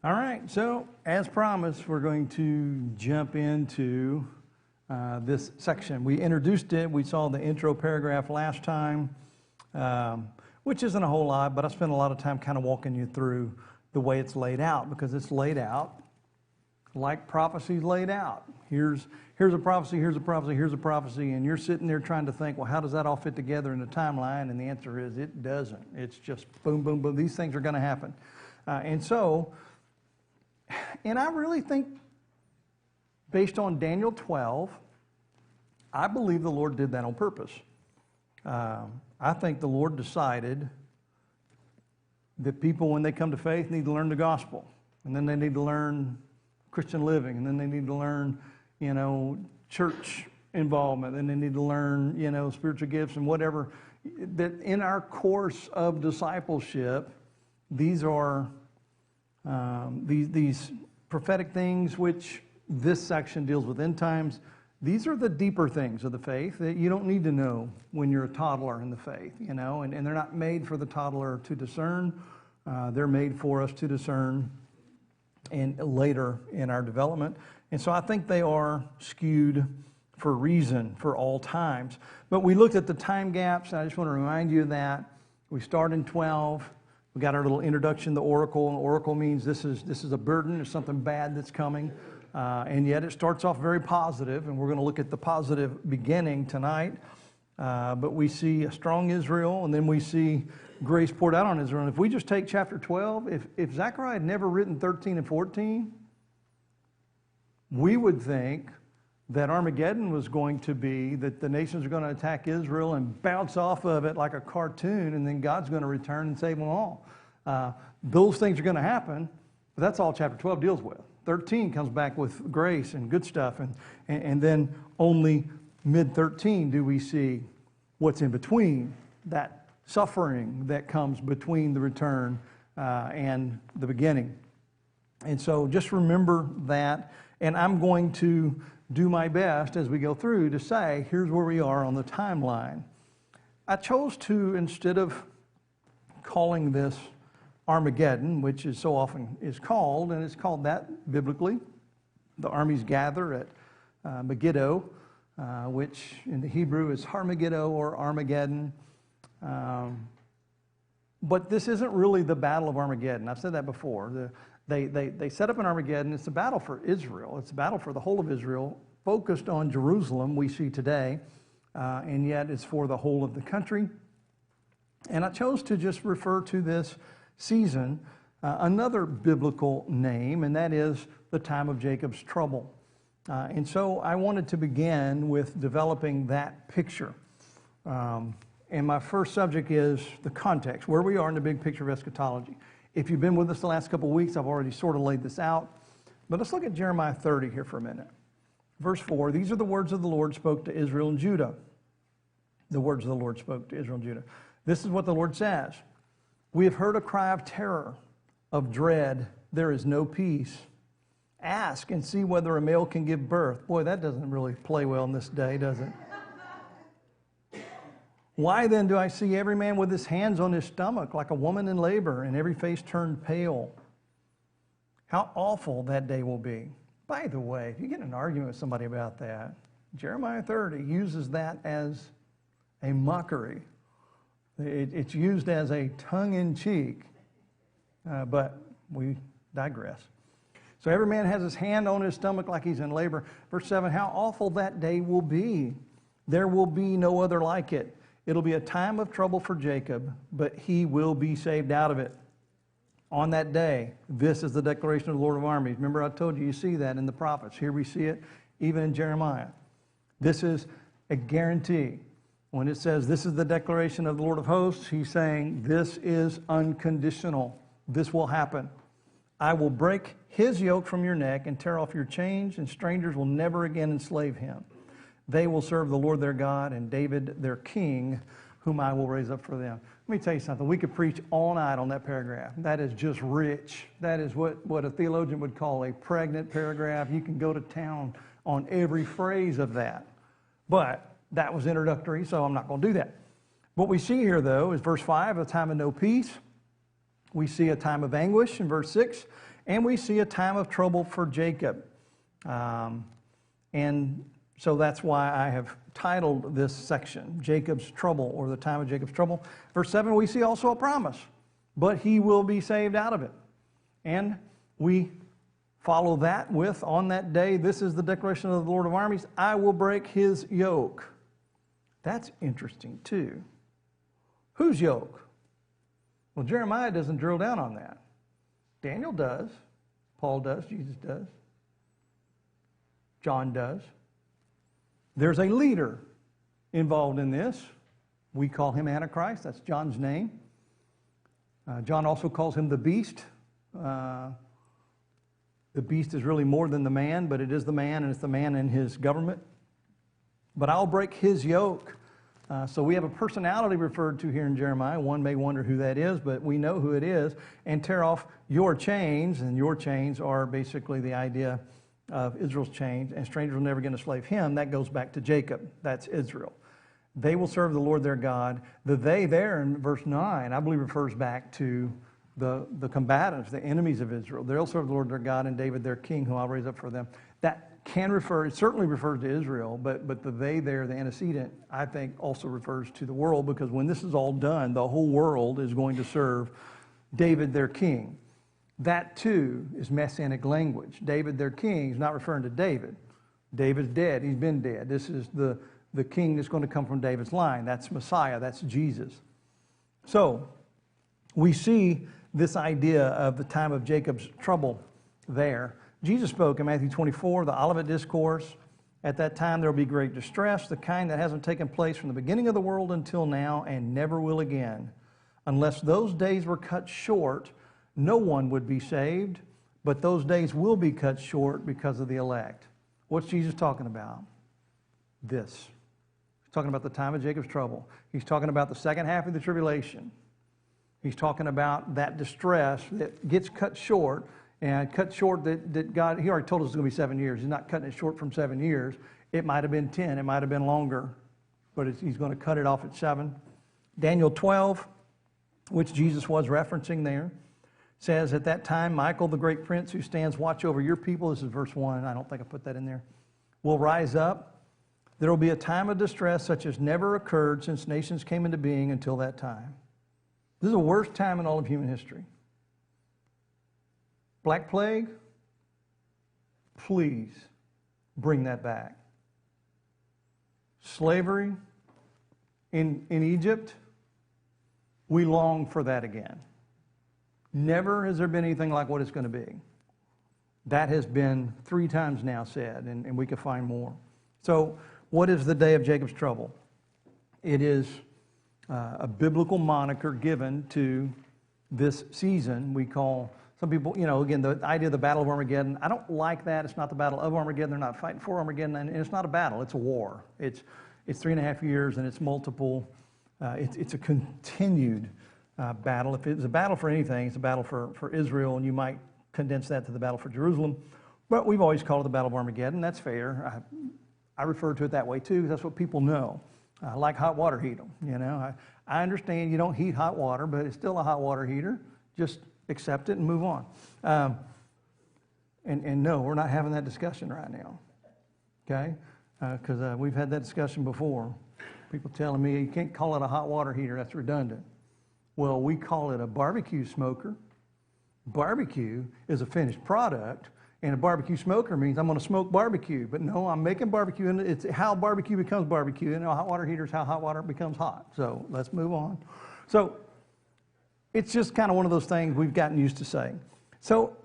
All right, so as promised, we're going to jump into this section. We introduced it. We saw the intro paragraph last time, which isn't a whole lot, but I spent a lot of time kind of walking you through the way it's laid out, because it's laid out like prophecy's laid out. Here's a prophecy, here's a prophecy, here's a prophecy, and you're sitting there trying to think, well, how does that all fit together in the timeline? And the answer is it doesn't. It's just boom, boom, boom. These things are going to happen. And I really think, based on Daniel 12, I believe the Lord did that on purpose. I think the Lord decided that people, when they come to faith, need to learn the gospel. And then they need to learn Christian living. And then they need to learn, church involvement. And they need to learn, spiritual gifts and whatever. That in our course of discipleship, these are these prophetic things, which this section deals with end times. These are the deeper things of the faith that you don't need to know when you're a toddler in the faith, and they're not made for the toddler to discern. They're made for us to discern and later in our development. And so I think they are skewed for a reason for all times. But we looked at the time gaps, and I just want to remind you of that. We start in 12. We got our little introduction to oracle, and oracle means this is a burden, there's something bad that's coming, and yet it starts off very positive, and we're going to look at the positive beginning tonight. But we see a strong Israel, and then we see grace poured out on Israel. And if we just take chapter 12, if Zechariah had never written 13 and 14, we would think that Armageddon was going to be that the nations are going to attack Israel and bounce off of it like a cartoon, and then God's going to return and save them all. Those things are going to happen, but that's all chapter 12 deals with. 13 comes back with grace and good stuff, and then only mid-13 do we see what's in between, that suffering that comes between the return and the beginning. And so just remember that, and I'm going to do my best as we go through to say, here's where we are on the timeline. I chose to, instead of calling this Armageddon, which is so often is called, and it's called that biblically. The armies gather at Megiddo, which in the Hebrew is Harmageddo or Armageddon. But this isn't really the Battle of Armageddon. I've said that before. They set up an Armageddon. It's a battle for Israel. It's a battle for the whole of Israel, focused on Jerusalem, we see today, and yet it's for the whole of the country. And I chose to just refer to this season another biblical name, and that is the time of Jacob's trouble. And so I wanted to begin with developing that picture. And my first subject is the context, where we are in the big picture of eschatology. If you've been with us the last couple of weeks, I've already sort of laid this out. But let's look at Jeremiah 30 here for a minute. Verse 4, these are the words of the Lord spoke to Israel and Judah. The words of the Lord spoke to Israel and Judah. This is what the Lord says. We have heard a cry of terror, of dread. There is no peace. Ask and see whether a male can give birth. Boy, that doesn't really play well in this day, does it? Why then do I see every man with his hands on his stomach like a woman in labor, and every face turned pale? How awful that day will be. By the way, if you get in an argument with somebody about that, Jeremiah 30 uses that as a mockery. It's used as a tongue-in-cheek, but we digress. So every man has his hand on his stomach like he's in labor. Verse 7, how awful that day will be. There will be no other like it. It'll be a time of trouble for Jacob, but he will be saved out of it. On that day, this is the declaration of the Lord of armies. Remember, I told you, you see that in the prophets. Here we see it even in Jeremiah. This is a guarantee. When it says this is the declaration of the Lord of hosts, he's saying this is unconditional. This will happen. I will break his yoke from your neck and tear off your chains, and strangers will never again enslave him. They will serve the Lord their God and David their king, whom I will raise up for them. Let me tell you something. We could preach all night on that paragraph. That is just rich. That is what a theologian would call a pregnant paragraph. You can go to town on every phrase of that. But that was introductory, so I'm not going to do that. What we see here, though, is verse 5, a time of no peace. We see a time of anguish in verse 6. And we see a time of trouble for Jacob. And so that's why I have titled this section, Jacob's Trouble, or the time of Jacob's trouble. Verse 7, we see also a promise, but he will be saved out of it. And we follow that with, on that day, this is the declaration of the Lord of armies, I will break his yoke. That's interesting too. Whose yoke? Well, Jeremiah doesn't drill down on that. Daniel does. Paul does. Jesus does. John does. There's a leader involved in this. We call him Antichrist. That's John's name. John also calls him the beast. The beast is really more than the man, but it is the man, and it's the man in his government. But I'll break his yoke. So we have a personality referred to here in Jeremiah. One may wonder who that is, but we know who it is. And tear off your chains, and your chains are basically the idea of Israel's chains, and strangers will never again enslave him. That goes back to Jacob. That's Israel. They will serve the Lord their God. The they there in verse 9, I believe, refers back to the combatants, the enemies of Israel. They'll serve the Lord their God and David their king, who I'll raise up for them. That can refer, it certainly refers to Israel, but the they there, the antecedent, I think also refers to the world, because when this is all done, the whole world is going to serve David their king. That too is messianic language. David their king is not referring to David. David's dead. He's been dead. This is the king that's going to come from David's line. That's Messiah. That's Jesus. So we see this idea of the time of Jacob's trouble there. Jesus spoke in Matthew 24, the Olivet Discourse. At that time there will be great distress, the kind that hasn't taken place from the beginning of the world until now and never will again. Unless those days were cut short, no one would be saved, but those days will be cut short because of the elect. What's Jesus talking about? This. He's talking about the time of Jacob's trouble. He's talking about the second half of the tribulation. He's talking about that distress that gets cut short, and cut short that God, he already told us it's going to be 7 years. He's not cutting it short from 7 years. It might have been 10. It might have been longer, but he's going to cut it off at 7. Daniel 12, which Jesus was referencing there, says, at that time, Michael, the great prince who stands watch over your people, this is verse 1, I don't think I put that in there, will rise up. There will be a time of distress such as never occurred since nations came into being until that time. This is the worst time in all of human history. Black Plague, please bring that back. Slavery in Egypt, we long for that again. Never has there been anything like what it's going to be. That has been 3 times now said, and we could find more. So what is the day of Jacob's trouble? It is a biblical moniker given to this season we call, some people, again, the idea of the Battle of Armageddon, I don't like that. It's not the Battle of Armageddon. They're not fighting for Armageddon, and it's not a battle. It's a war. It's 3.5 years, and it's multiple. It's a continued battle. If it's a battle for anything, it's a battle for Israel, and you might condense that to the battle for Jerusalem. But we've always called it the Battle of Armageddon. That's fair. I refer to it that way, too, because that's what people know. Like hot water heat them, I understand you don't heat hot water, but it's still a hot water heater. Just accept it and move on. And no, we're not having that discussion right now, okay? Because we've had that discussion before. People telling me you can't call it a hot water heater, that's redundant. Well, we call it a barbecue smoker. Barbecue is a finished product, and a barbecue smoker means I'm going to smoke barbecue. But no, I'm making barbecue, and it's how barbecue becomes barbecue, and a hot water heater is how hot water becomes hot. So let's move on. So it's just kind of one of those things we've gotten used to saying. So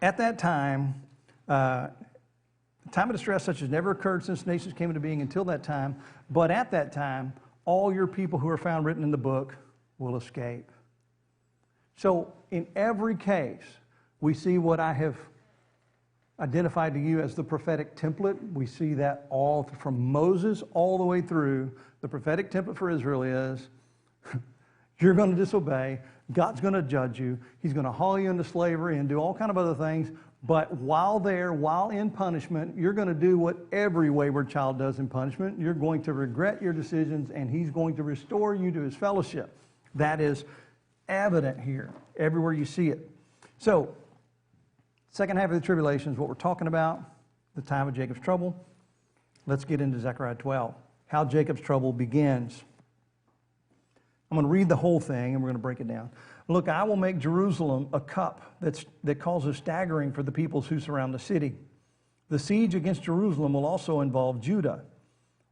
at that time, time of distress such as never occurred since nations came into being until that time, but at that time, all your people who are found written in the book will escape. So in every case, we see what I have identified to you as the prophetic template. We see that all from Moses all the way through. The prophetic template for Israel is you're going to disobey, God's going to judge you, he's going to haul you into slavery and do all kind of other things, but while in punishment, you're going to do what every wayward child does in punishment. You're going to regret your decisions, and he's going to restore you to his fellowship. That is evident here, everywhere you see it. So Second half of the tribulation is what we're talking about, the time of Jacob's trouble. Let's get into Zechariah 12, how Jacob's trouble begins. I'm going to read the whole thing, and we're going to break it down. Look, I will make Jerusalem a cup that causes staggering for the peoples who surround the city. The siege against Jerusalem will also involve Judah.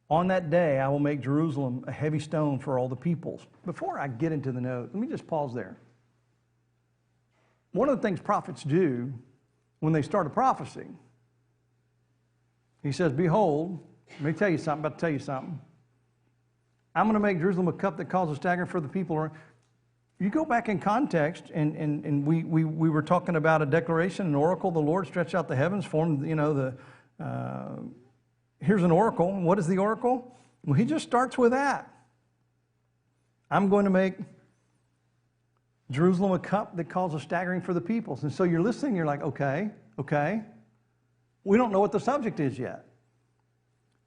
On that day, I will make Jerusalem a heavy stone for all the peoples. Before I get into the note, let me just pause there. One of the things prophets do when they start a prophecy, he says, behold, let me tell you something, about to tell you something. I'm going to make Jerusalem a cup that causes staggering for the people. You go back in context, and we were talking about a declaration, an oracle. The Lord stretched out the heavens, formed, here's an oracle. What is the oracle? Well, he just starts with that. I'm going to make Jerusalem a cup that causes staggering for the peoples. And so you're listening, you're like, okay. We don't know what the subject is yet.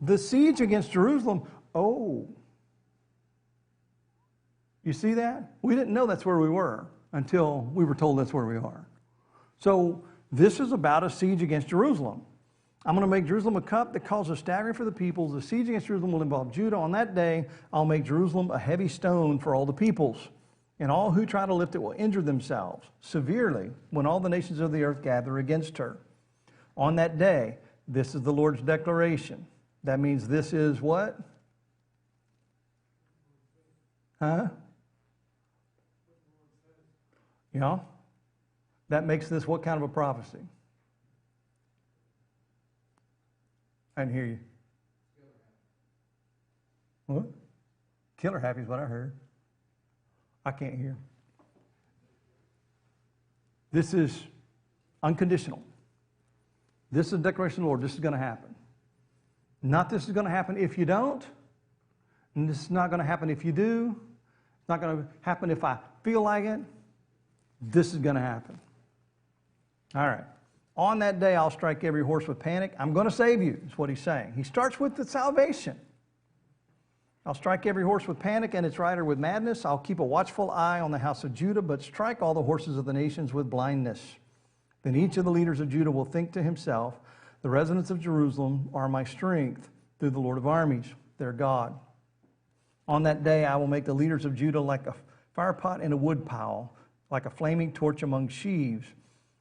The siege against Jerusalem, you see that? We didn't know that's where we were until we were told that's where we are. So this is about a siege against Jerusalem. I'm going to make Jerusalem a cup that causes staggering for the peoples. The siege against Jerusalem will involve Judah. On that day, I'll make Jerusalem a heavy stone for all the peoples. And all who try to lift it will injure themselves severely when all the nations of the earth gather against her. On that day, this is the Lord's declaration. That means this is what? Yeah. That makes this what kind of a prophecy? I didn't hear you. What? Killer happy is what I heard. I can't hear. This is unconditional. This is a declaration of the Lord. This is going to happen. Not this is going to happen if you don't. And this is not going to happen if you do. It's not going to happen if I feel like it. This is going to happen. All right. On that day, I'll strike every horse with panic. I'm going to save you, is what he's saying. He starts with the salvation. I'll strike every horse with panic and its rider with madness. I'll keep a watchful eye on the house of Judah, but strike all the horses of the nations with blindness. Then each of the leaders of Judah will think to himself, the residents of Jerusalem are my strength through the Lord of armies, their God. On that day, I will make the leaders of Judah like a firepot in a wood pile, like a flaming torch among sheaves.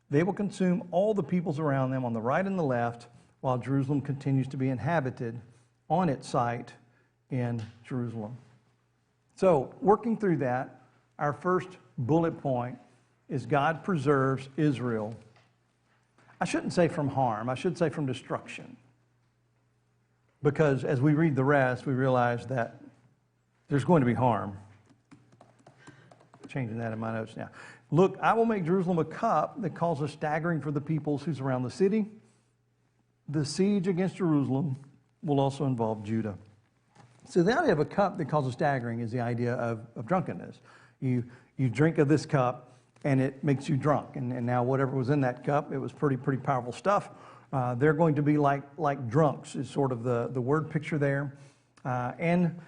They will consume all the peoples around them on the right and the left, while Jerusalem continues to be inhabited on its site in Jerusalem. So, working through that, our first bullet point is God preserves Israel. I shouldn't say from harm, I should say from destruction. Because as we read the rest, we realize that there's going to be harm. Changing that in my notes now. Look, I will make Jerusalem a cup that causes staggering for the peoples who surround the city. The siege against Jerusalem will also involve Judah. So the idea of a cup that causes staggering is the idea of drunkenness. You drink of this cup, and it makes you drunk. And now whatever was in that cup, it was pretty powerful stuff. They're going to be like drunks is sort of the word picture there. And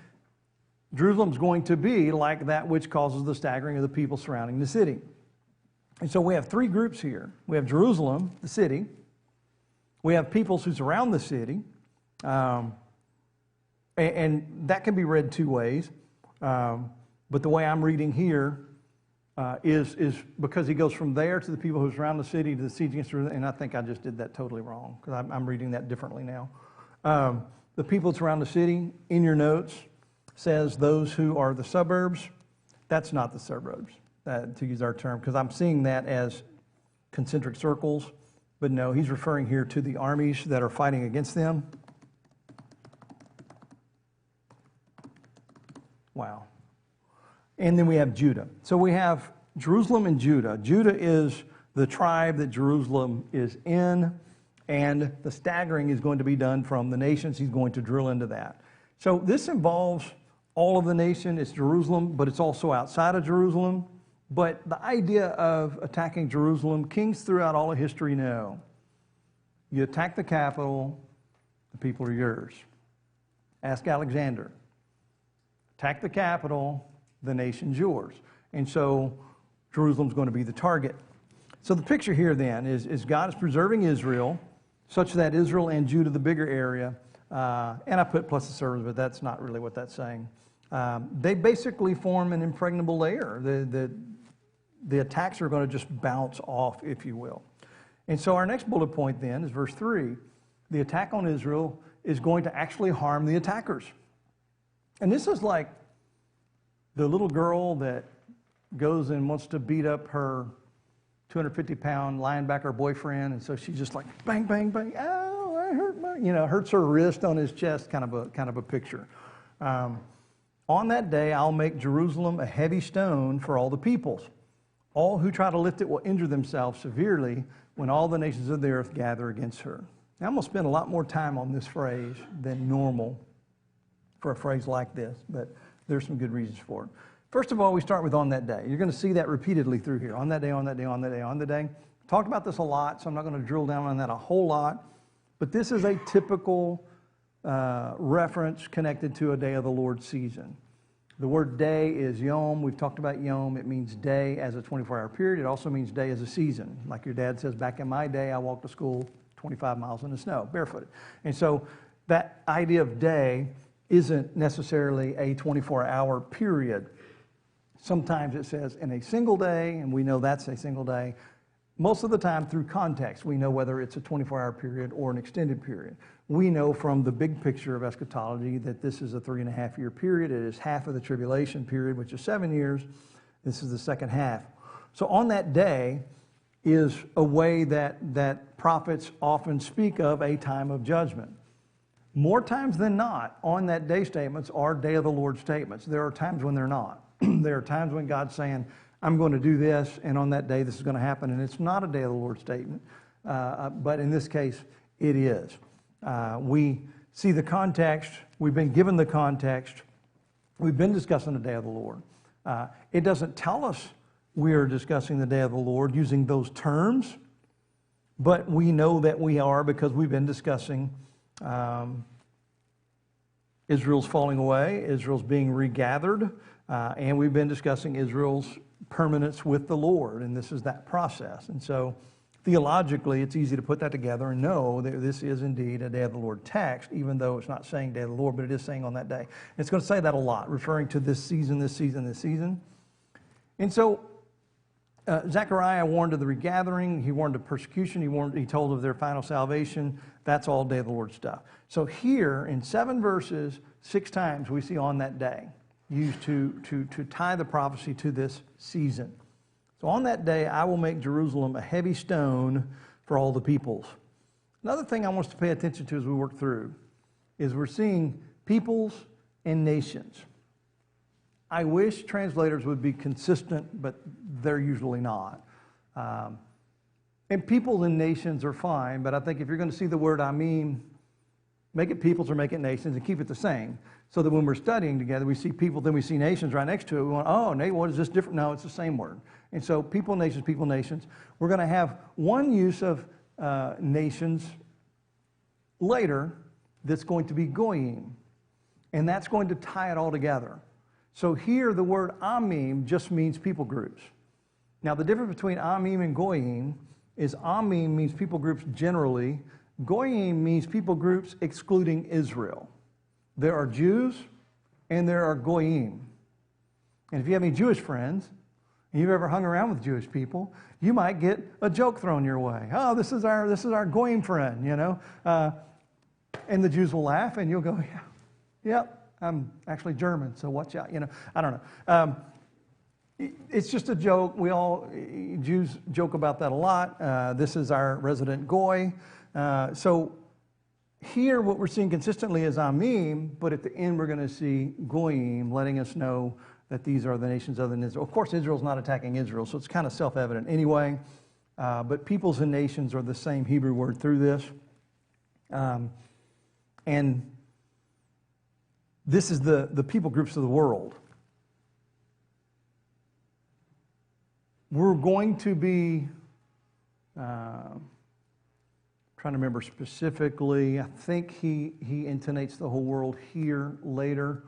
Jerusalem's going to be like that which causes the staggering of the people surrounding the city. And so we have three groups here. We have Jerusalem, the city. We have peoples who surround the city. And that can be read two ways. But the way I'm reading here is because he goes from there to the people who surround the city to the siege against Jerusalem. And I think I just did that totally wrong because I'm reading that differently now. The people who surround the city, in your notes, says those who are the suburbs. That's not the suburbs, to use our term, because I'm seeing that as concentric circles. But no, he's referring here to the armies that are fighting against them. Wow. And then we have Judah. So we have Jerusalem and Judah. Judah is the tribe that Jerusalem is in, and the staggering is going to be done from the nations. He's going to drill into that. So this involves all of the nation. It's Jerusalem, but it's also outside of Jerusalem. But the idea of attacking Jerusalem, kings throughout all of history know. You attack the capital, the people are yours. Ask Alexander. Attack the capital, the nation's yours. And so Jerusalem's going to be the target. So the picture here then is God is preserving Israel such that Israel and Judah, the bigger area, and I put plus the servants, but that's not really what that's saying. They basically form an impregnable layer. The attacks are going to just bounce off, if you will. And so our next bullet point then is verse 3. The attack on Israel is going to actually harm the attackers. And this is like the little girl that goes and wants to beat up her 250-pound linebacker boyfriend, and so she's just like bang, bang, bang. Oh, I hurt my, hurts her wrist on his chest, kind of a picture. On that day, I'll make Jerusalem a heavy stone for all the peoples. All who try to lift it will injure themselves severely when all the nations of the earth gather against her. Now, I'm going to spend a lot more time on this phrase than normal for a phrase like this, but there's some good reasons for it. First of all, we start with on that day. You're going to see that repeatedly through here. On that day, on that day, on that day, on the day. Talked about this a lot, so I'm not going to drill down on that a whole lot. But this is a typical reference connected to a day of the Lord season. The word day is yom. We've talked about yom. It means day as a 24-hour period. It also means day as a season. Like your dad says, back in my day, I walked to school 25 miles in the snow, barefooted. And so that idea of day isn't necessarily a 24-hour period. Sometimes it says in a single day, and we know that's a single day. Most of the time through context, we know whether it's a 24-hour period or an extended period. We know from the big picture of eschatology that this is a 3.5-year period. It is half of the tribulation period, which is 7 years. This is the second half. So on that day is a way that prophets often speak of a time of judgment. More times than not, on that day statements are day of the Lord statements. There are times when they're not. There are times when God's saying, I'm going to do this, and on that day this is going to happen, and it's not a day of the Lord statement. But in this case, it is. We see the context. We've been given the context. We've been discussing the day of the Lord. It doesn't tell us we are discussing the day of the Lord using those terms, but we know that we are because we've been discussing Israel's falling away, Israel's being regathered, and we've been discussing Israel's permanence with the Lord, and this is that process. And so theologically, it's easy to put that together and know that this is indeed a day of the Lord text, even though it's not saying day of the Lord, but it is saying on that day. And it's going to say that a lot, referring to this season, this season, this season. And so Zechariah warned of the regathering. He warned of persecution. He told of their final salvation. That's all day of the Lord stuff. So here in 7 verses, 6 times we see on that day used to tie the prophecy to this season. So on that day, I will make Jerusalem a heavy stone for all the peoples. Another thing I want us to pay attention to as we work through is we're seeing peoples and nations. I wish translators would be consistent, but they're usually not. And peoples and nations are fine, but I think if you're going to see the word I mean, make it peoples or make it nations and keep it the same. So that when we're studying together, we see people, then we see nations right next to it. We want, oh, Nate, what is this different? No, it's the same word. And so people, nations. We're going to have one use of nations later that's going to be goyim. And that's going to tie it all together. So here the word amim just means people groups. Now the difference between amim and goyim is amim means people groups generally. Goyim means people groups excluding Israel. There are Jews and there are goyim. And if you have any Jewish friends, and you've ever hung around with Jewish people, you might get a joke thrown your way. Oh, this is our goyim friend, you know. And the Jews will laugh and you'll go, yeah, yep, I'm actually German, so watch out, you know. I don't know. It's just a joke. Jews joke about that a lot. This is our resident goy. So here what we're seeing consistently is amim, but at the end we're going to see goyim, letting us know that these are the nations other than Israel. Of course, Israel's not attacking Israel, so it's kind of self-evident anyway. But peoples and nations are the same Hebrew word through this. And this is the people groups of the world. We're going to be, trying to remember specifically, I think he intonates the whole world here later,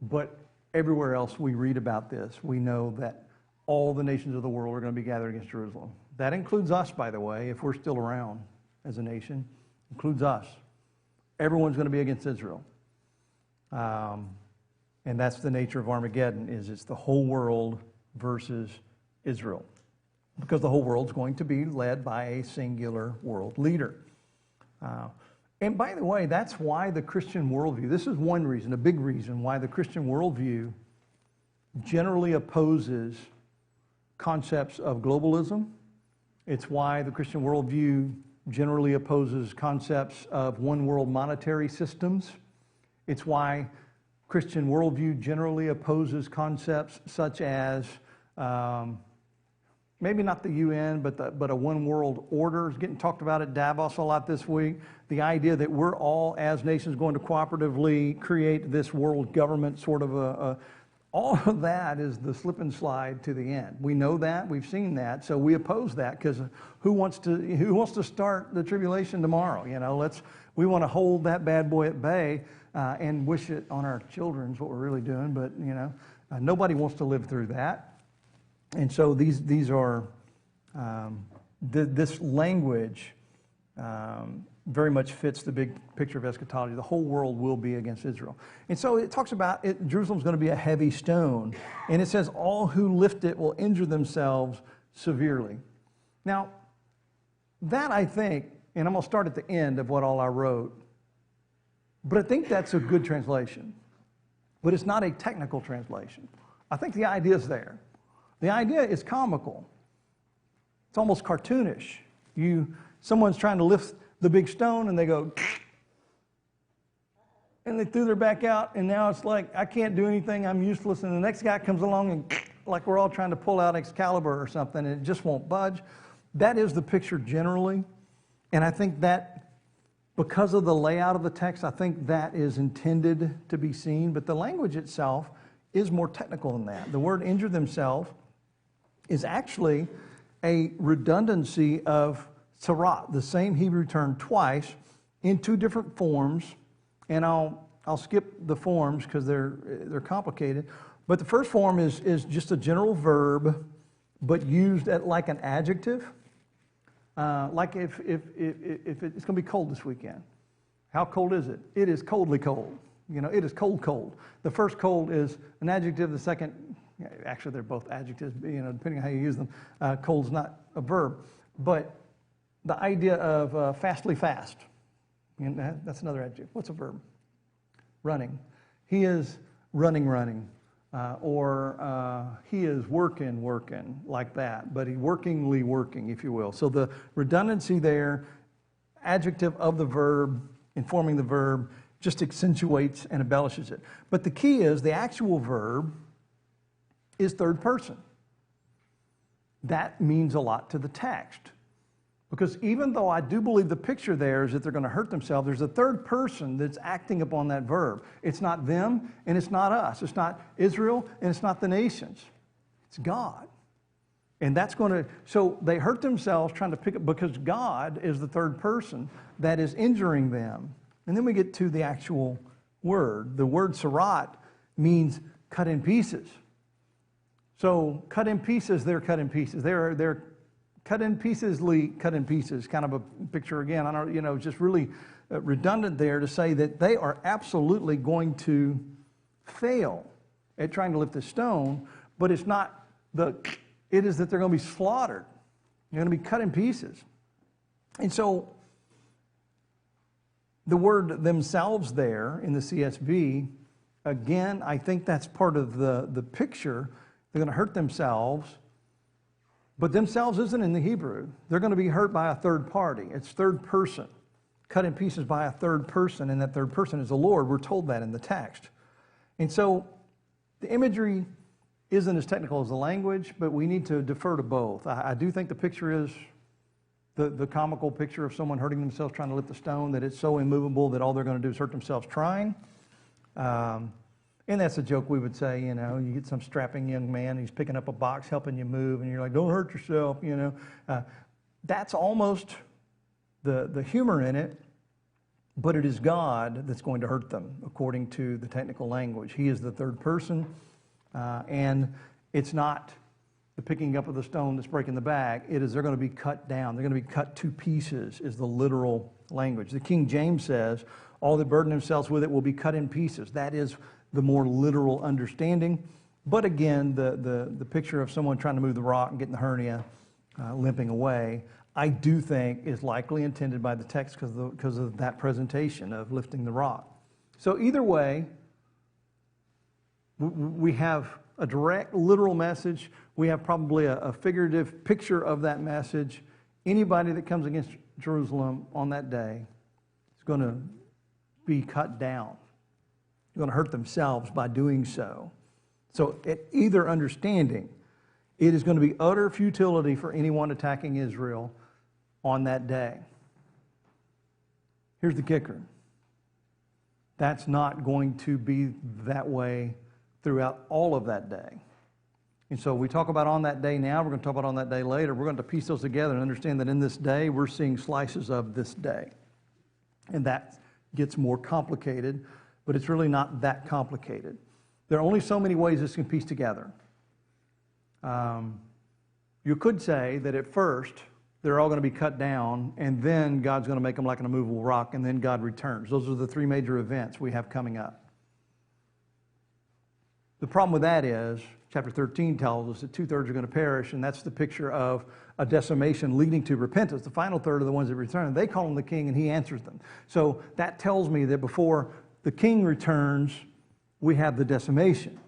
but everywhere else we read about this, we know that all the nations of the world are going to be gathered against Jerusalem. That includes us, by the way, if we're still around as a nation. Includes us. Everyone's going to be against Israel. And that's the nature of Armageddon, is it's the whole world versus Israel. Because the whole world's going to be led by a singular world leader. And by the way, that's why the Christian worldview, this is one reason, a big reason why the Christian worldview generally opposes concepts of globalism. It's why the Christian worldview generally opposes concepts of one world monetary systems. It's why Christian worldview generally opposes concepts such as, maybe not the UN, but a one world order is getting talked about at Davos a lot this week. The idea that we're all, as nations, going to cooperatively create this world government sort of all of that is the slip and slide to the end. We know that, we've seen that, so we oppose that because who wants to start the tribulation tomorrow? You know, we want to hold that bad boy at bay and wish it on our children is what we're really doing. But you know, nobody wants to live through that, and so these are this language very much fits the big picture of eschatology. The whole world will be against Israel. And so it talks about Jerusalem's going to be a heavy stone. And it says, all who lift it will injure themselves severely. Now, that I think, and I'm going to start at the end of what all I wrote, but I think that's a good translation. But it's not a technical translation. I think the idea is there. The idea is comical. It's almost cartoonish. Someone's trying to lift the big stone and they go, and they threw their back out, and now it's like, I can't do anything, I'm useless, and the next guy comes along and like we're all trying to pull out Excalibur or something, and it just won't budge. That is the picture generally, and I think that because of the layout of the text, I think that is intended to be seen, but the language itself is more technical than that. The word injure themselves is actually a redundancy of sarat, the same Hebrew term twice in two different forms, and I'll skip the forms because they're complicated. But the first form is just a general verb, but used like an adjective. Like if it's going to be cold this weekend. How cold is it? It is coldly cold. You know, it is cold, cold. The first cold is an adjective. The second, actually, they're both adjectives. You know, depending on how you use them. Cold's not a verb, but the idea of fastly fast, that's another adjective. What's a verb? Running. He is running, or he is working, like that. But he workingly working, if you will. So the redundancy there, adjective of the verb, informing the verb, just accentuates and embellishes it. But the key is the actual verb is third person. That means a lot to the text. Because even though I do believe the picture there is that they're going to hurt themselves, there's a third person that's acting upon that verb. It's not them and it's not us. It's not Israel and it's not the nations. It's God. And that's going to, so they hurt themselves trying to pick up, because God is the third person that is injuring them. And then we get to the actual word. The word sarat means cut in pieces. So cut in pieces, they're cut in pieces. They're cut in pieces, kind of a picture again. I don't, just really redundant there to say that they are absolutely going to fail at trying to lift the stone, but it's not it is that they're going to be slaughtered. They're going to be cut in pieces. And so the word themselves there in the CSB, again, I think that's part of the picture. They're going to hurt themselves. But themselves isn't in the Hebrew. They're going to be hurt by a third party. It's third person, cut in pieces by a third person, and that third person is the Lord. We're told that in the text. And so the imagery isn't as technical as the language, but we need to defer to both. I do think the picture is the comical picture of someone hurting themselves trying to lift the stone, that it's so immovable that all they're going to do is hurt themselves trying. And that's a joke we would say, you get some strapping young man, he's picking up a box, helping you move, and you're like, don't hurt yourself, That's almost the humor in it, but it is God that's going to hurt them, according to the technical language. He is the third person, and it's not the picking up of the stone that's breaking the back. It is they're going to be cut down. They're going to be cut to pieces is the literal language. The King James says, all that burden themselves with it will be cut in pieces. That is the more literal understanding. But again, the picture of someone trying to move the rock and getting the hernia, limping away, I do think is likely intended by the text because of that presentation of lifting the rock. So either way, we have a direct, literal message. We have probably a figurative picture of that message. Anybody that comes against Jerusalem on that day is going to be cut down. They're going to hurt themselves by doing so. So at either understanding, it is going to be utter futility for anyone attacking Israel on that day. Here's the kicker. That's not going to be that way throughout all of that day. And so we talk about on that day now, we're going to talk about on that day later. We're going to piece those together and understand that in this day, we're seeing slices of this day. And that gets more complicated, but it's really not that complicated. There are only so many ways this can piece together. You could say that at first, they're all going to be cut down, and then God's going to make them like an immovable rock, and then God returns. Those are the three major events we have coming up. The problem with that is, chapter 13 tells us that 2/3 are going to perish, and that's the picture of a decimation leading to repentance. The final third are the ones that return. They call him the king, and he answers them. So that tells me that before the king returns, we have the decimation.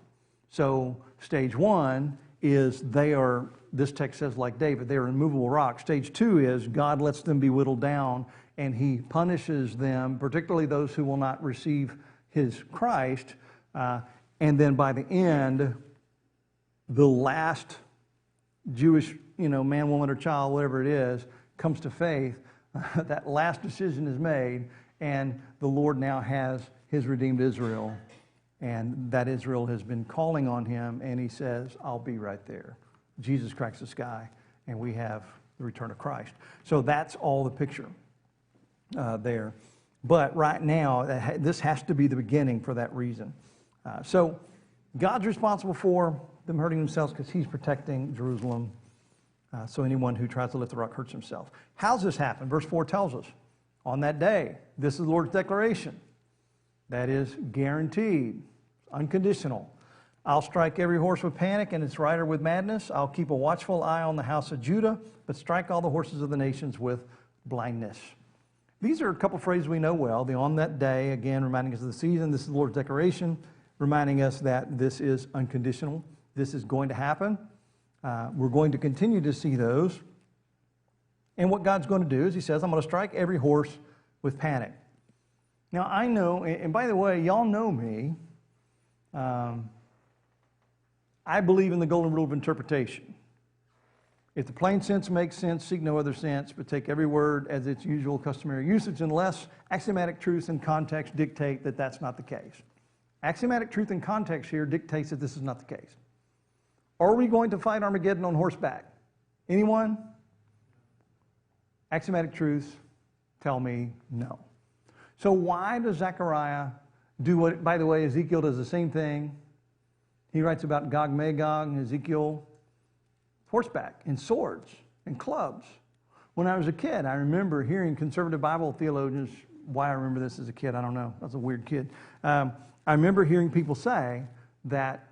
So stage one is they are, this text says like David, they are immovable rocks. Stage two is God lets them be whittled down, and he punishes them, particularly those who will not receive his Christ. And then by the end, the last Jewish, man, woman, or child, whatever it is, comes to faith. That last decision is made, and the Lord now has his redeemed Israel. And that Israel has been calling on him, and he says, I'll be right there. Jesus cracks the sky, and we have the return of Christ. So that's all the picture there. But right now, this has to be the beginning for that reason. So God's responsible for them hurting themselves because he's protecting Jerusalem. So anyone who tries to lift the rock hurts himself. How's this happen? Verse 4 tells us, on that day, this is the Lord's declaration. That is guaranteed, unconditional. I'll strike every horse with panic and its rider with madness. I'll keep a watchful eye on the house of Judah, but strike all the horses of the nations with blindness. These are a couple phrases we know well. The on that day, again, reminding us of the season. This is the Lord's declaration, reminding us that this is unconditional. This is going to happen. We're going to continue to see those. And what God's going to do is he says, I'm going to strike every horse with panic. Now, I know, and by the way, y'all know me. I believe in the golden rule of interpretation. If the plain sense makes sense, seek no other sense, but take every word as its usual customary usage, unless axiomatic truth and context dictate that that's not the case. Axiomatic truth and context here dictates that this is not the case. Are we going to fight Armageddon on horseback? Anyone? Axiomatic truths tell me no. So why does Zechariah do what, by the way, Ezekiel does the same thing. He writes about Gog, Magog, and Ezekiel, horseback and swords and clubs. When I was a kid, I remember hearing conservative Bible theologians, why I remember this as a kid, I don't know. I was a weird kid. I remember hearing people say that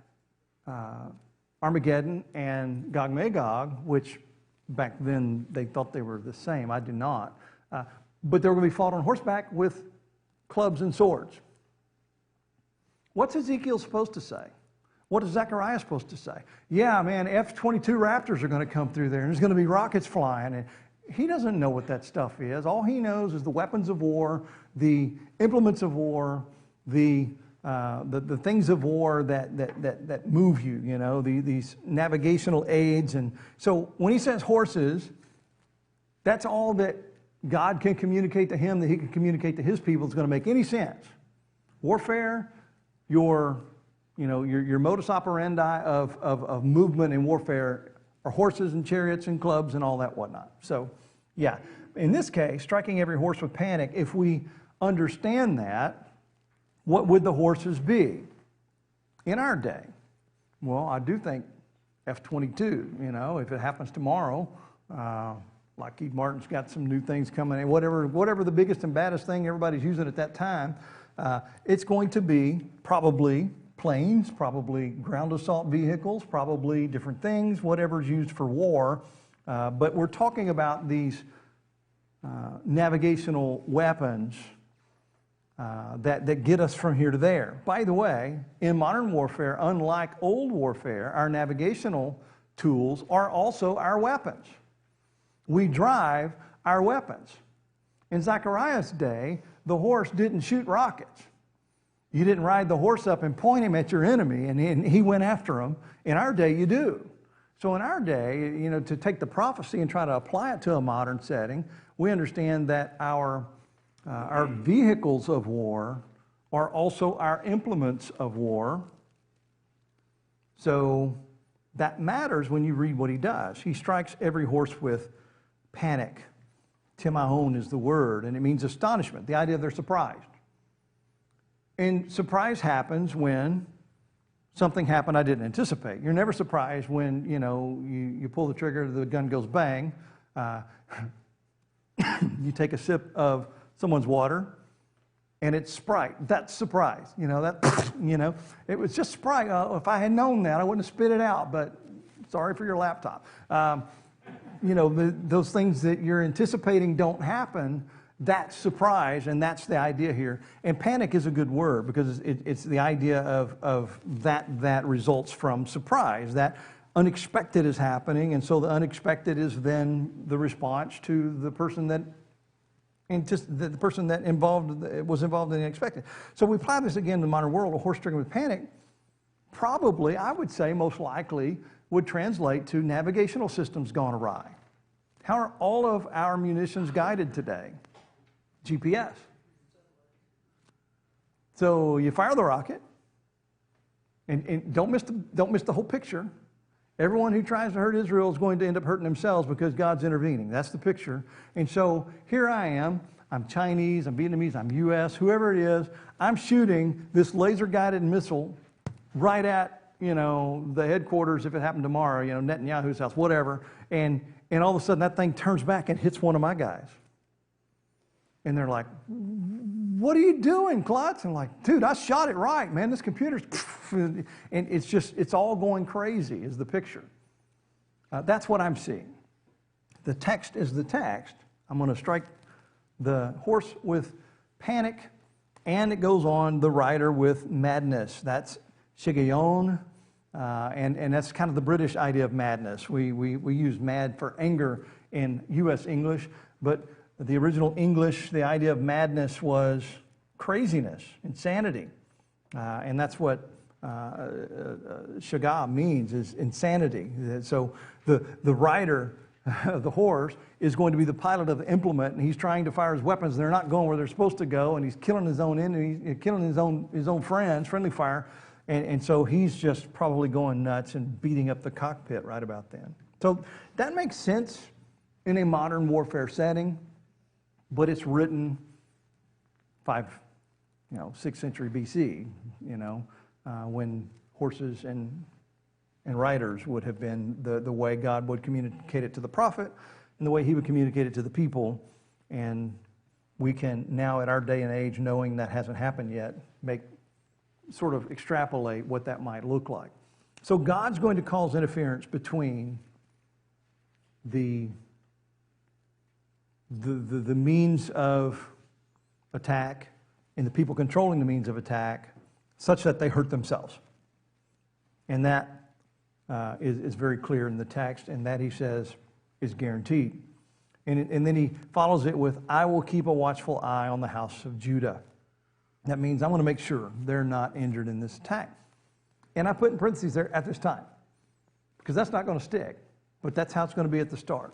Armageddon and Gog, Magog, which back then they thought they were the same. I do not. But they were going to be fought on horseback with clubs and swords. What's Ezekiel supposed to say? What is Zechariah supposed to say? Yeah, man, F-22 Raptors are going to come through there, and there's going to be rockets flying. And he doesn't know what that stuff is. All he knows is the weapons of war, the implements of war, the things of war that move you, these navigational aids. And so when he says horses, that's all that God can communicate to him, that he can communicate to his people. It's going to make any sense. Warfare, your modus operandi of movement and warfare are horses and chariots and clubs and all that whatnot. So, yeah, in this case, striking every horse with panic, if we understand that, what would the horses be in our day? Well, I do think F-22, if it happens tomorrow, Lockheed Martin's got some new things coming in, whatever the biggest and baddest thing everybody's using at that time, it's going to be probably planes, probably ground assault vehicles, probably different things, whatever's used for war. But we're talking about these navigational weapons that get us from here to there. By the way, in modern warfare, unlike old warfare, our navigational tools are also our weapons. We drive our weapons. In Zechariah's day, the horse didn't shoot rockets. You didn't ride the horse up and point him at your enemy, and he went after him. In our day, you do. So in our day, to take the prophecy and try to apply it to a modern setting, we understand that our vehicles of war are also our implements of war. So that matters when you read what he does. He strikes every horse with panic. Timahon is the word, and it means astonishment, the idea they're surprised. And surprise happens when something happened I didn't anticipate. You're never surprised when, you pull the trigger, the gun goes bang. You take a sip of someone's water, and it's Sprite. That's surprise. It was just Sprite. If I had known that, I wouldn't have spit it out, but sorry for your laptop. Those things that you're anticipating don't happen, that's surprise, and that's the idea here. And panic is a good word because it's the idea of that results from surprise, that unexpected is happening, and so the unexpected is then the response to the person that was involved in the unexpected. So we apply this again to the modern world. A horse stricken with panic, probably, I would say, most likely, would translate to navigational systems gone awry. How are all of our munitions guided today? GPS. So you fire the rocket, and don't miss the whole picture. Everyone who tries to hurt Israel is going to end up hurting themselves because God's intervening. That's the picture. And so here I am. I'm Chinese, I'm Vietnamese, I'm U.S., whoever it is. I'm shooting this laser-guided missile right at, the headquarters, if it happened tomorrow, Netanyahu's house, whatever. And all of a sudden that thing turns back and hits one of my guys. And they're like, what are you doing, Klutz? And I'm like, dude, I shot it right, man. This computer's... And it's all going crazy is the picture. That's what I'm seeing. The text is the text. I'm going to strike the horse with panic, and it goes on, the rider with madness. That's shigayon, and that's kind of the British idea of madness. We use mad for anger in U.S. English, but the original English, the idea of madness was craziness, insanity. And that's what Shaga means, is insanity. So the rider, the horse, is going to be the pilot of the implement, and he's trying to fire his weapons, and they're not going where they're supposed to go, and he's killing his own enemies, killing his own friends, friendly fire. And so he's just probably going nuts and beating up the cockpit right about then. So that makes sense in a modern warfare setting, but it's written 6th century BC, when horses and riders would have been the way God would communicate it to the prophet and the way he would communicate it to the people. And we can now, at our day and age, knowing that hasn't happened yet, sort of extrapolate what that might look like. So God's going to cause interference between the means of attack and the people controlling the means of attack, such that they hurt themselves. And that is very clear in the text, and that, he says, is guaranteed. And then he follows it with, I will keep a watchful eye on the house of Judah. That means I want to make sure they're not injured in this attack. And I put in parentheses there, at this time, because that's not going to stick, but that's how it's going to be at the start.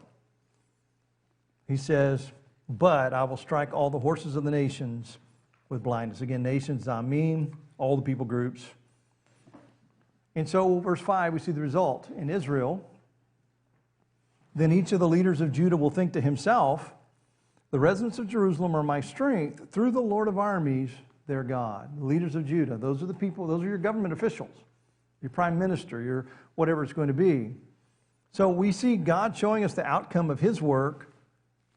He says, but I will strike all the horses of the nations with blindness. Again, nations, Zamim, all the people groups. And so, verse 5, we see the result. In Israel, then each of the leaders of Judah will think to himself, the residents of Jerusalem are my strength through the Lord of armies, their God. The leaders of Judah, those are the people, those are your government officials. your prime minister, your whatever it's going to be. So we see God showing us the outcome of his work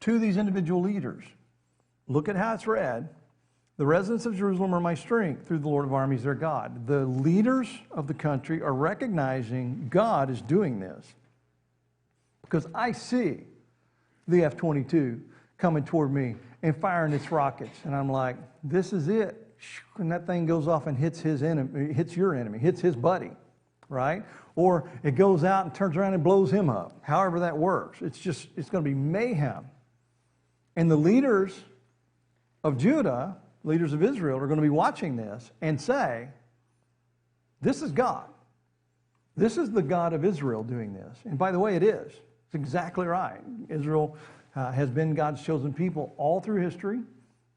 to these individual leaders. Look at how it's read. The residents of Jerusalem are my strength through the Lord of armies, their God. The leaders of the country are recognizing God is doing this. Because I see the F-22 coming toward me and firing its rockets. And I'm like, this is it. And that thing goes off and hits his enemy, hits your enemy, hits his buddy, right? Or it goes out and turns around and blows him up. However that works. It's going to be mayhem. And the leaders of Judah, leaders of Israel, are going to be watching this and say, this is God. This is the God of Israel doing this. And by the way, it is. It's exactly right. Israel has been God's chosen people all through history.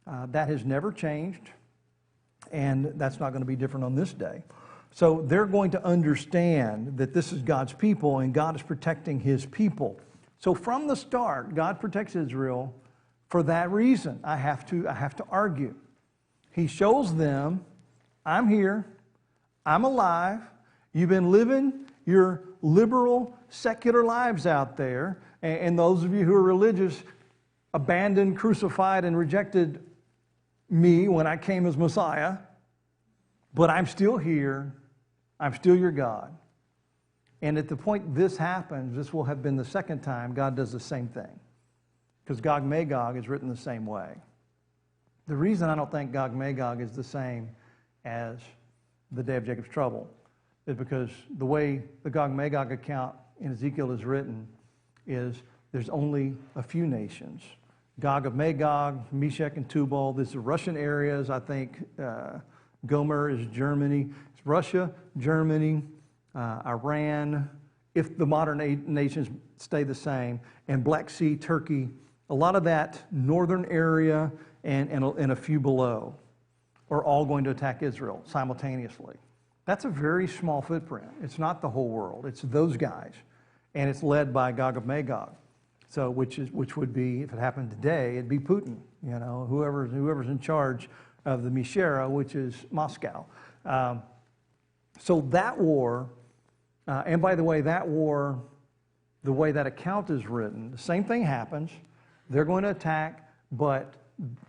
That has never changed. And that's not going to be different on this day. So they're going to understand that this is God's people and God is protecting his people. So from the start, God protects Israel for that reason. I have to argue. He shows them, I'm here, I'm alive, you've been living your liberal, secular lives out there, and those of you who are religious abandoned, crucified, and rejected me when I came as Messiah, but I'm still here, I'm still your God. And at the point this happens, this will have been the second time God does the same thing. Because Gog Magog is written the same way. The reason I don't think Gog Magog is the same as the day of Jacob's trouble is because the way the Gog Magog account in Ezekiel is written is there's only a few nations. Gog of Magog, Meshech and Tubal, these are Russian areas. I think Gomer is Germany. It's Russia, Germany, Iran, if the modern nations stay the same, and Black Sea, Turkey, a lot of that northern area and a few below are all going to attack Israel simultaneously. That's a very small footprint. It's not the whole world. It's those guys. And it's led by Gog of Magog. So which would be, if it happened today, it'd be Putin, you know, whoever's in charge of the Mishera, which is Moscow. So that war, and by the way, that war, the way that account is written, the same thing happens. They're going to attack, but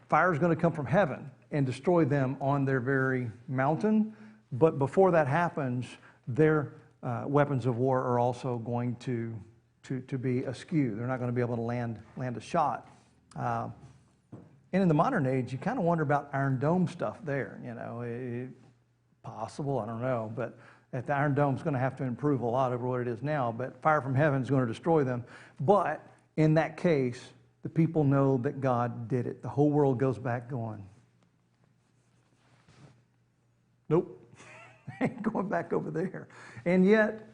fire is going to come from heaven and destroy them on their very mountain. But before that happens, their weapons of war are also going to be askew. They're not going to be able to land a shot. And in the modern age, you kind of wonder about Iron Dome stuff there. You know, possible, I don't know. But the Iron Dome's going to have to improve a lot over what it is now. But fire from heaven is going to destroy them. But in that case, the people know that God did it. The whole world goes back going, nope, ain't going back over there. And yet,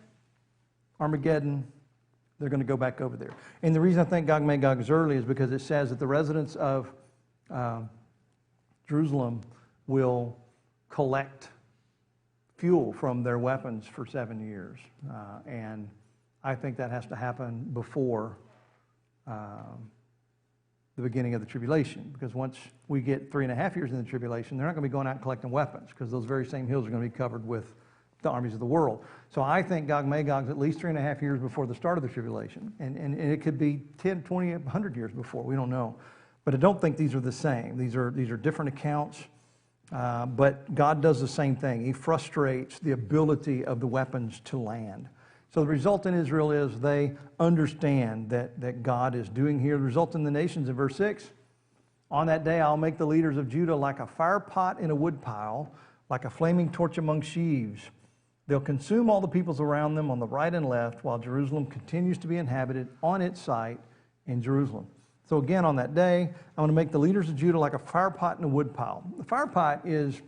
Armageddon, they're going to go back over there. And the reason I think Gog Magog is early is because it says that the residents of Jerusalem will collect fuel from their weapons for 7 years. And I think that has to happen before the beginning of the tribulation, because once we get 3.5 years in the tribulation, they're not going to be going out and collecting weapons, because those very same hills are going to be covered with the armies of the world. So I think Gog Magog's at least 3.5 years before the start of the tribulation, and it could be 10, 20, 100 years before. We don't know, but I don't think these are the same. These are different accounts, but God does the same thing. He frustrates the ability of the weapons to land. So the result in Israel is they understand that God is doing here. The result in the nations in verse 6, on that day I'll make the leaders of Judah like a fire pot in a wood pile, like a flaming torch among sheaves. They'll consume all the peoples around them on the right and left, while Jerusalem continues to be inhabited on its site in Jerusalem. So again, on that day, I'm going to make the leaders of Judah like a fire pot in a wood pile. The fire pot is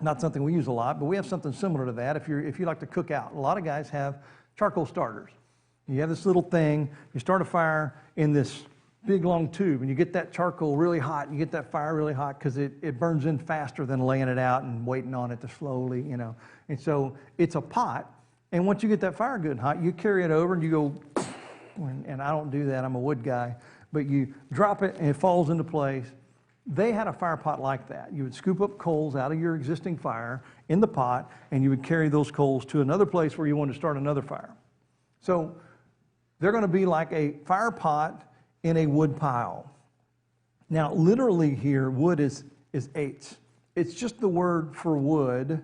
not something we use a lot, but we have something similar to that if you like to cook out. A lot of guys have charcoal starters. You have this little thing, you start a fire in this big long tube, and you get that charcoal really hot, and you get that fire really hot because it burns in faster than laying it out and waiting on it to slowly, you know. And so it's a pot, and once you get that fire good and hot, you carry it over and you go, and I don't do that, I'm a wood guy, but you drop it and it falls into place. They had a fire pot like that. You would scoop up coals out of your existing fire in the pot, and you would carry those coals to another place where you wanted to start another fire. So they're going to be like a fire pot in a wood pile. Now, literally here, wood is eitz. It's just the word for wood,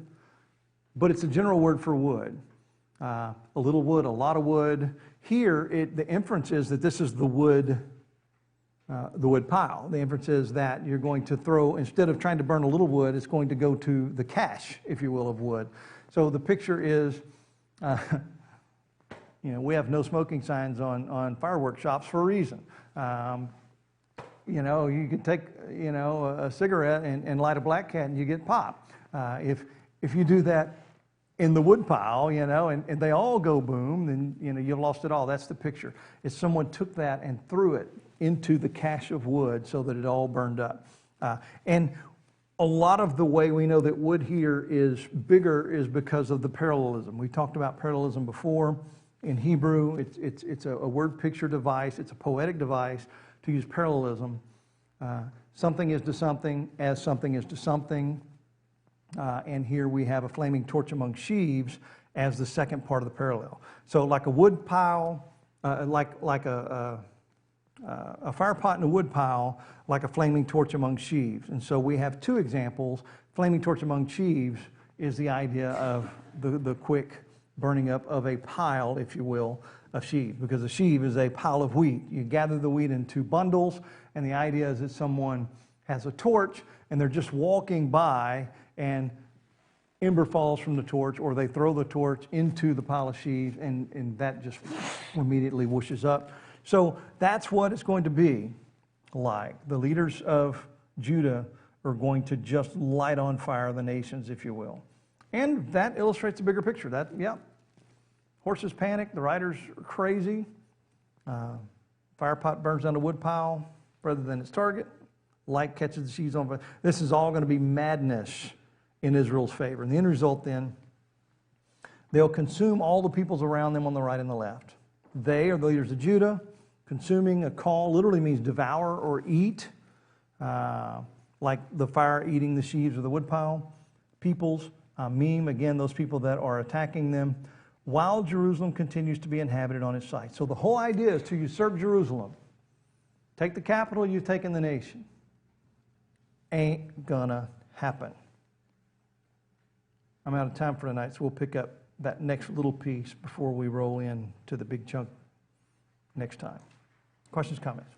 but it's a general word for wood. A little wood, a lot of wood. Here, the inference is that this is the wood pile. The inference is that you're going to throw, instead of trying to burn a little wood, it's going to go to the cache, if you will, of wood. So the picture is, we have no smoking signs on fireworks shops for a reason. You could take, a cigarette and light a black cat and you get pop. If you do that in the wood pile, and they all go boom, then, you've lost it all. That's the picture. It's someone took that and threw it into the cache of wood so that it all burned up. And a lot of the way we know that wood here is bigger is because of the parallelism. We talked about parallelism before. In Hebrew, it's a word picture device. It's a poetic device to use parallelism. Something is to something as something is to something. And here we have a flaming torch among sheaves as the second part of the parallel. So like a wood pile, like a fire pot in a wood pile, like a flaming torch among sheaves. And so we have two examples. Flaming torch among sheaves is the idea of the quick burning up of a pile, if you will, of sheaves, because a sheaf is a pile of wheat. You gather the wheat into bundles, and the idea is that someone has a torch, and they're just walking by, and ember falls from the torch, or they throw the torch into the pile of sheaves, and that just immediately whooshes up. So that's what it's going to be like. The leaders of Judah are going to just light on fire the nations, if you will. And that illustrates a bigger picture. Horses panic, the riders are crazy. Fire pot burns down the wood pile rather than its target. Light catches the sheaves on fire. This is all going to be madness in Israel's favor. And the end result then, they'll consume all the peoples around them on the right and the left. They are the leaders of Judah. Consuming, a call, literally means devour or eat, like the fire eating the sheaves of the woodpile. Peoples, meme, again, those people that are attacking them, while Jerusalem continues to be inhabited on its site. So the whole idea is to usurp Jerusalem. Take the capital, you've taken the nation. Ain't gonna happen. I'm out of time for tonight, so we'll pick up that next little piece before we roll in to the big chunk next time. Questions, comments?